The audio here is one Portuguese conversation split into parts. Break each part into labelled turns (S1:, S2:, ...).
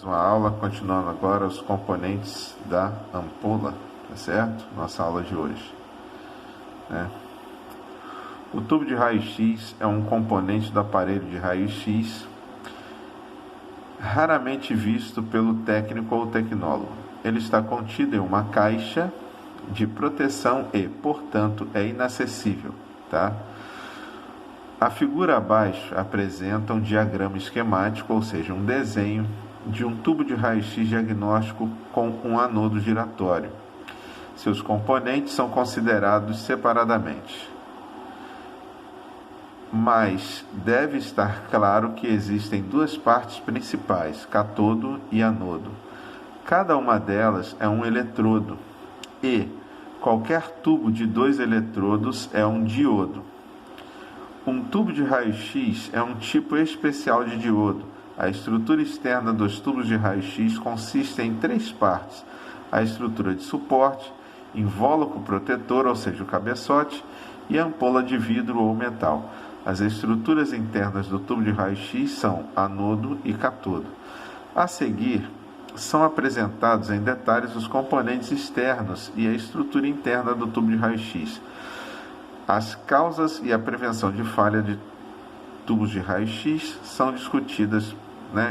S1: Uma aula, continuando agora os componentes da ampola, tá certo? Nossa aula de hoje, né? O tubo de raio-x é um componente do aparelho de raio-x raramente visto pelo técnico ou tecnólogo. Ele está contido em uma caixa de proteção e, portanto, é inacessível, tá? A figura abaixo apresenta um diagrama esquemático, ou seja, um desenho de um tubo de raio-x diagnóstico com um anodo giratório. Seus componentes são considerados separadamente, mas deve estar claro que existem duas partes principais, cátodo e anodo. Cada uma delas é um eletrodo e qualquer tubo de dois eletrodos é um diodo. Um tubo de raio-x é um tipo especial de diodo. A estrutura externa dos tubos de raio-x consiste em três partes: a estrutura de suporte, invólucro protetor, ou seja, o cabeçote, e a ampola de vidro ou metal. As estruturas internas do tubo de raio-x são anodo e cátodo. A seguir, são apresentados em detalhes os componentes externos e a estrutura interna do tubo de raio-x. As causas e a prevenção de falha de tubos de raio-x são discutidas,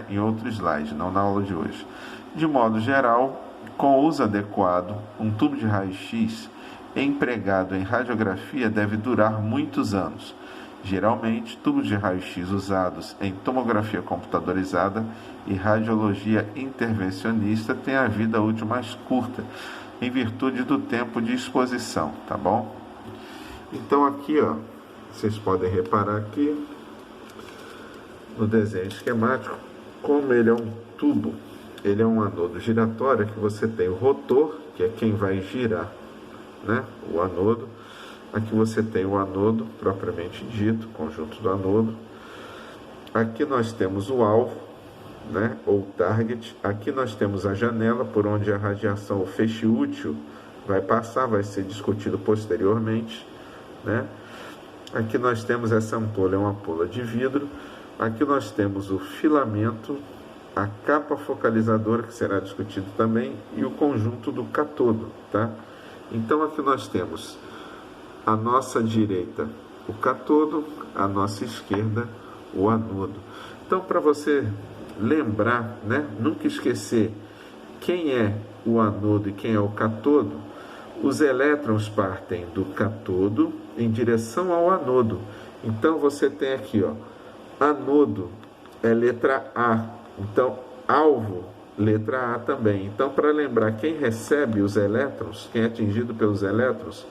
S1: em outro slide, não na aula de hoje. De modo geral, com o uso adequado, um tubo de raio-x empregado em radiografia deve durar muitos anos. Geralmente, tubos de raio-x usados em tomografia computadorizada e radiologia intervencionista têm a vida útil mais curta, em virtude do tempo de exposição, tá bom? Então aqui, vocês podem reparar aqui no desenho esquemático, como ele é um tubo, ele é um anodo giratório, que você tem o rotor, que é quem vai girar, o anodo. Aqui você tem o anodo, propriamente dito, conjunto do anodo. Aqui nós temos o alvo, ou target. Aqui nós temos a janela, por onde a radiação, o feixe útil, vai passar, vai ser discutido posteriormente. Aqui nós temos essa ampola, é uma ampola de vidro. Aqui nós temos o filamento, a capa focalizadora, que será discutido também, e o conjunto do cátodo, tá? Então aqui nós temos à nossa direita o cátodo, à nossa esquerda o anodo. Então, para você lembrar, nunca esquecer quem é o anodo e quem é o cátodo, os elétrons partem do cátodo em direção ao anodo. Então você tem aqui, anodo é letra A, então alvo, letra A também. Então, para lembrar quem recebe os elétrons, quem é atingido pelos elétrons,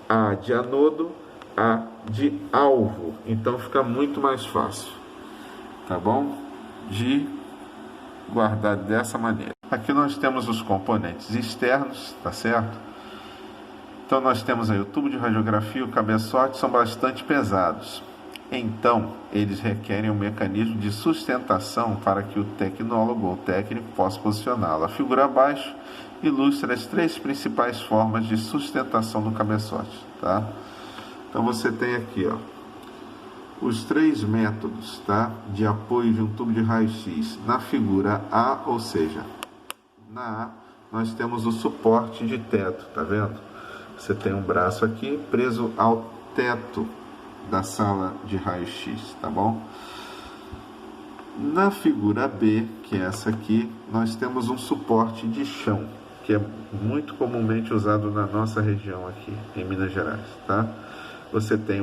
S1: A de anodo, A de alvo. Então fica muito mais fácil, tá bom? De guardar dessa maneira. Aqui nós temos os componentes externos, tá certo? Então nós temos aí o tubo de radiografia e o cabeçote, são bastante pesados. Então, eles requerem um mecanismo de sustentação para que o tecnólogo ou técnico possa posicioná-lo. A figura abaixo ilustra as três principais formas de sustentação do cabeçote, tá? Então você tem aqui, os três métodos, tá, de apoio de um tubo de raio-x. Na figura A, ou seja, na A, nós temos o suporte de teto, tá vendo? Você tem um braço aqui preso ao teto da sala de raio-x, tá bom? Na figura B, que é essa aqui, nós temos um suporte de chão, que é muito comumente usado na nossa região aqui, em Minas Gerais, tá? Você tem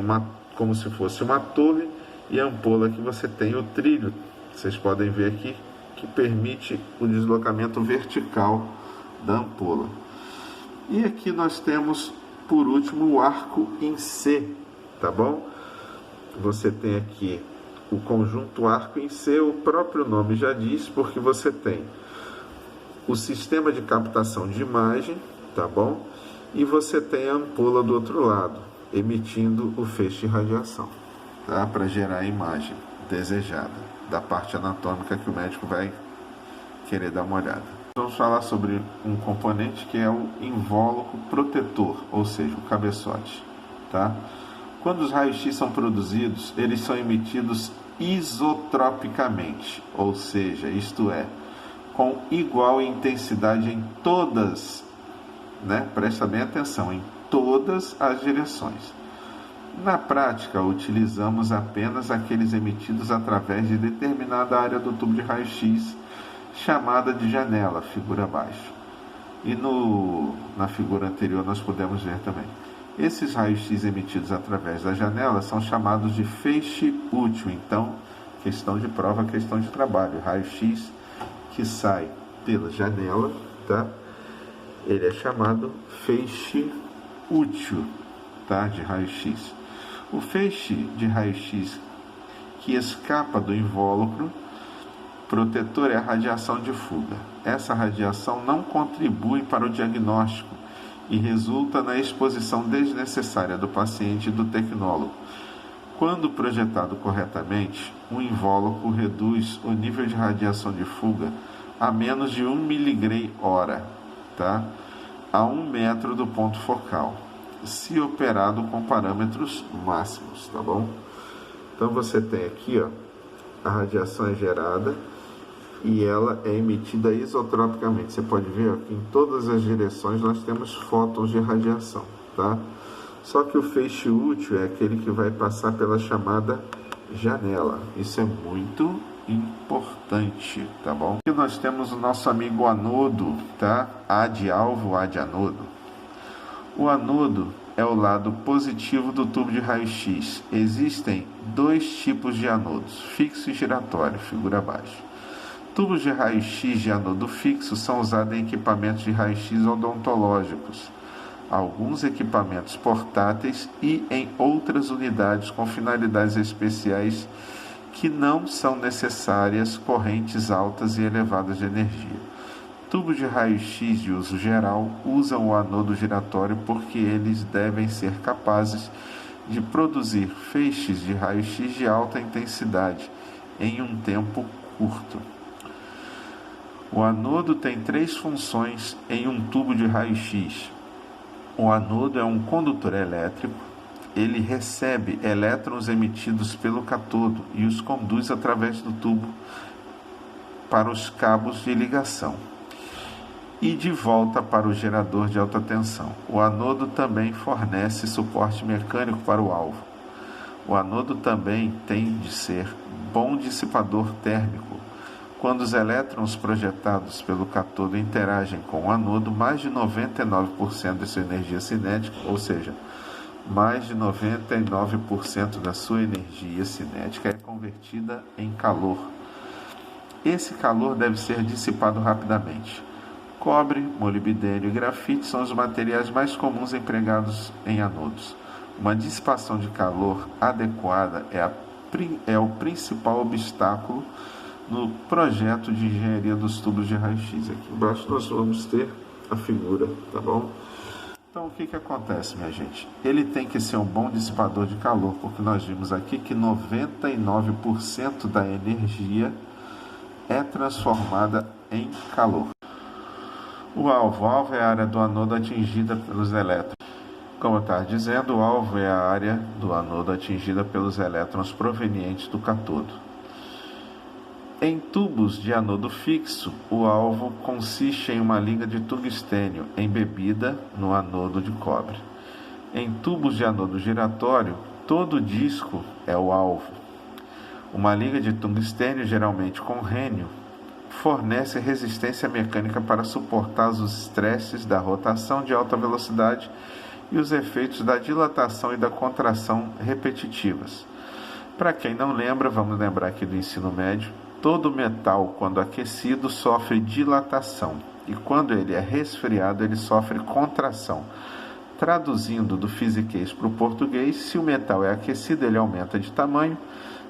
S1: como se fosse uma torre, e a ampola que você tem o trilho, vocês podem ver aqui, que permite o deslocamento vertical da ampola. E aqui nós temos, por último, o arco em C, tá bom? Você tem aqui o conjunto arco em C, o próprio nome já diz, porque você tem o sistema de captação de imagem, tá bom? E você tem a ampola do outro lado, emitindo o feixe de radiação, tá? Para gerar a imagem desejada da parte anatômica que o médico vai querer dar uma olhada. Vamos falar sobre um componente que é o invólucro protetor, ou seja, o cabeçote, tá? Quando os raios-x são produzidos, eles são emitidos isotropicamente, ou seja, isto é, com igual intensidade em todas, presta bem atenção, em todas as direções. Na prática, utilizamos apenas aqueles emitidos através de determinada área do tubo de raio-x, chamada de janela, figura abaixo. E na figura anterior nós podemos ver também. Esses raios-x emitidos através da janela são chamados de feixe útil. Então, questão de prova, questão de trabalho. Raio-x que sai pela janela, tá? Ele é chamado feixe útil, tá? De raio-x. O feixe de raio-x que escapa do invólucro protetor é a radiação de fuga. Essa radiação não contribui para o diagnóstico e resulta na exposição desnecessária do paciente e do tecnólogo. Quando projetado corretamente, o invólucro reduz o nível de radiação de fuga a menos de 1 mg/hora, tá? A 1 metro do ponto focal, se operado com parâmetros máximos, tá bom? Então você tem aqui, a radiação é gerada e ela é emitida isotropicamente. Você pode ver que em todas as direções nós temos fótons de radiação, tá? Só que o feixe útil é aquele que vai passar pela chamada janela. Isso é muito importante, tá bom? Aqui nós temos o nosso amigo anodo, tá? A de alvo, A de anodo. O anodo é o lado positivo do tubo de raio-x. Existem dois tipos de anodos, fixo e giratório, figura abaixo. Tubos de raio-x de anodo fixo são usados em equipamentos de raio-x odontológicos, alguns equipamentos portáteis e em outras unidades com finalidades especiais que não são necessárias correntes altas e elevadas de energia. Tubos de raio-x de uso geral usam o anodo giratório porque eles devem ser capazes de produzir feixes de raio-x de alta intensidade em um tempo curto. O anodo tem 3 funções em um tubo de raio-x. O anodo é um condutor elétrico. Ele recebe elétrons emitidos pelo cátodo e os conduz através do tubo para os cabos de ligação e de volta para o gerador de alta tensão. O anodo também fornece suporte mecânico para o alvo. O anodo também tem de ser bom dissipador térmico. Quando os elétrons projetados pelo cátodo interagem com o anodo, mais de 99% de sua energia cinética, ou seja, mais de 99% da sua energia cinética é convertida em calor. Esse calor deve ser dissipado rapidamente. Cobre, molibdênio e grafite são os materiais mais comuns empregados em anodos. Uma dissipação de calor adequada é o principal obstáculo no projeto de engenharia dos tubos de raio-x. Aqui embaixo nós vamos ter a figura, tá bom? Então o que acontece, minha gente? Ele tem que ser um bom dissipador de calor, porque nós vimos aqui que 99% da energia é transformada em calor. O alvo é a área do anodo atingida pelos elétrons. Como eu estava dizendo, o alvo é a área do anodo atingida pelos elétrons provenientes do cátodo. Em tubos de anodo fixo, o alvo consiste em uma liga de tungstênio embebida no anodo de cobre. Em tubos de anodo giratório, todo o disco é o alvo. Uma liga de tungstênio, geralmente com rênio, fornece resistência mecânica para suportar os estresses da rotação de alta velocidade e os efeitos da dilatação e da contração repetitivas. Para quem não lembra, vamos lembrar aqui do ensino médio. Todo metal, quando aquecido, sofre dilatação e quando ele é resfriado, ele sofre contração. Traduzindo do fisiquês para o português, se o metal é aquecido, ele aumenta de tamanho,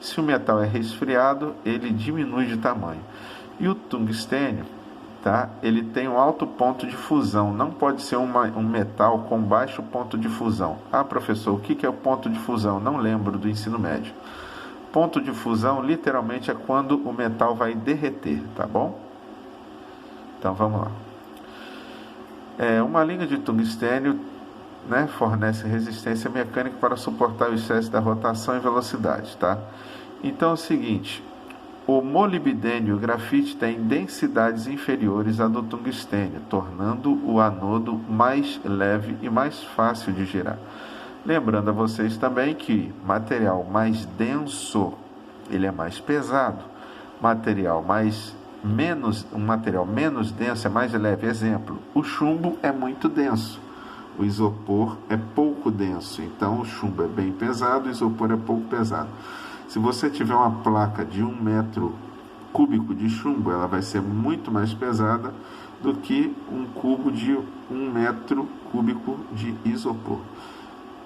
S1: se o metal é resfriado, ele diminui de tamanho. E o tungstênio, tá? Ele tem um alto ponto de fusão, não pode ser um metal com baixo ponto de fusão. Ah, professor, o que é o ponto de fusão? Não lembro do ensino médio. Ponto de fusão literalmente é quando o metal vai derreter, tá bom? Então vamos lá. Uma liga de tungstênio, fornece resistência mecânica para suportar o excesso da rotação e velocidade, tá? Então é o seguinte, O molibdênio e o grafite têm densidades inferiores à do tungstênio, tornando o anodo mais leve e mais fácil de girar. Lembrando a vocês também que material mais denso, ele é mais pesado. Um material menos denso é mais leve. Exemplo, o chumbo é muito denso. O isopor é pouco denso. Então, o chumbo é bem pesado, o isopor é pouco pesado. Se você tiver uma placa de 1 metro cúbico de chumbo, ela vai ser muito mais pesada do que um cubo de 1 metro cúbico de isopor.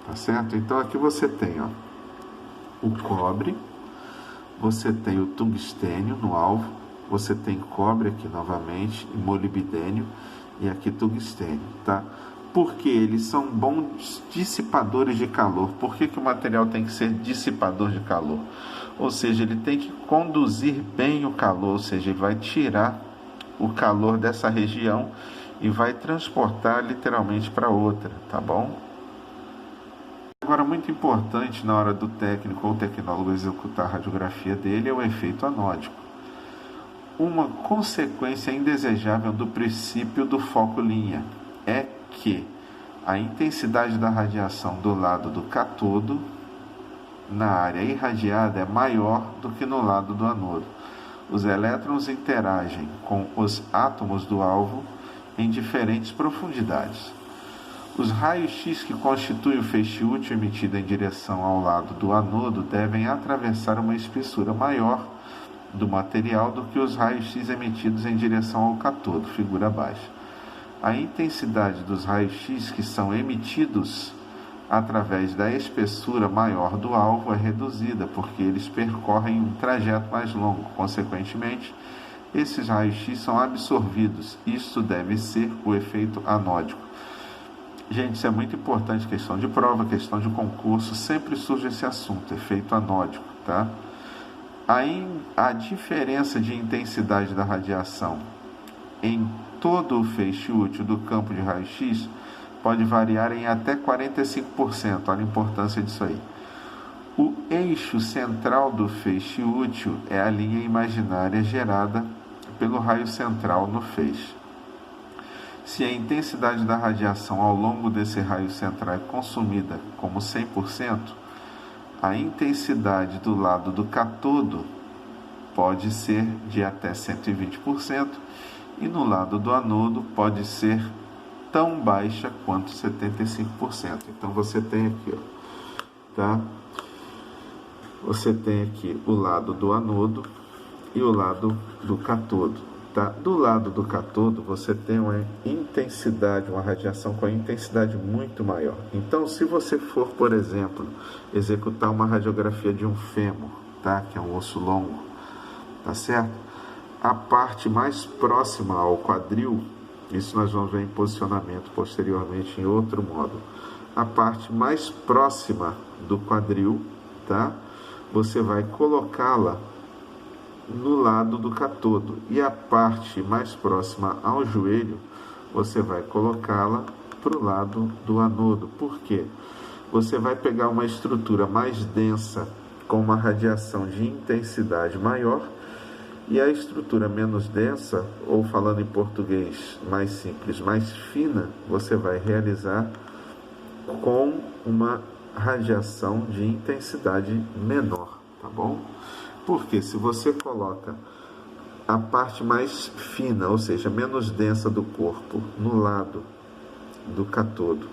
S1: Tá certo? Então, aqui você tem o cobre, você tem o tungstênio no alvo, você tem cobre aqui novamente, e molibdênio, e aqui tungstênio, tá? Porque eles são bons dissipadores de calor. Por que o material tem que ser dissipador de calor? Ou seja, ele tem que conduzir bem o calor, ou seja, ele vai tirar o calor dessa região e vai transportar literalmente para outra, tá bom? Agora, muito importante na hora do técnico ou tecnólogo executar a radiografia dele é o efeito anódico. Uma consequência indesejável do princípio do foco-linha é que a intensidade da radiação do lado do cátodo na área irradiada é maior do que no lado do anodo. Os elétrons interagem com os átomos do alvo em diferentes profundidades. Os raios-x que constituem o feixe útil emitido em direção ao lado do anodo devem atravessar uma espessura maior do material do que os raios-x emitidos em direção ao cátodo, figura abaixo. A intensidade dos raios-x que são emitidos através da espessura maior do alvo é reduzida, porque eles percorrem um trajeto mais longo. Consequentemente, esses raios-x são absorvidos. Isto deve ser o efeito anódico. Gente, isso é muito importante, questão de prova, questão de concurso, sempre surge esse assunto, efeito anódico, tá? A diferença de intensidade da radiação em todo o feixe útil do campo de raio-x pode variar em até 45%. Olha a importância disso aí. O eixo central do feixe útil é a linha imaginária gerada pelo raio central no feixe. Se a intensidade da radiação ao longo desse raio central é consumida como 100%, a intensidade do lado do cátodo pode ser de até 120%, e no lado do anodo pode ser tão baixa quanto 75%. Então você tem aqui, tá? Você tem aqui o lado do anodo e o lado do cátodo, tá? Do lado do cátodo você tem uma intensidade, uma radiação com a intensidade muito maior. Então, se você for, por exemplo, executar uma radiografia de um fêmur, tá? Que é um osso longo, tá certo? A parte mais próxima ao quadril, isso nós vamos ver em posicionamento posteriormente em outro módulo. A parte mais próxima do quadril, tá? Você vai colocá-la no lado do cátodo. E a parte mais próxima ao joelho, você vai colocá-la para o lado do anodo. Por quê? Você vai pegar uma estrutura mais densa, com uma radiação de intensidade maior, e a estrutura menos densa, ou falando em português mais simples, mais fina, você vai realizar com uma radiação de intensidade menor, tá bom? Porque se você coloca a parte mais fina, ou seja, menos densa do corpo, no lado do cátodo,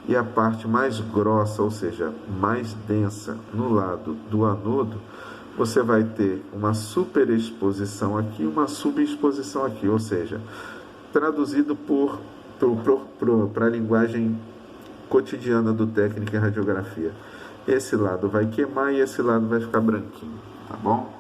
S1: e a parte mais grossa, ou seja, mais densa, no lado do anodo, você vai ter uma superexposição aqui e uma subexposição aqui, ou seja, traduzido para a linguagem cotidiana do técnico em radiografia. Esse lado vai queimar e esse lado vai ficar branquinho, tá bom?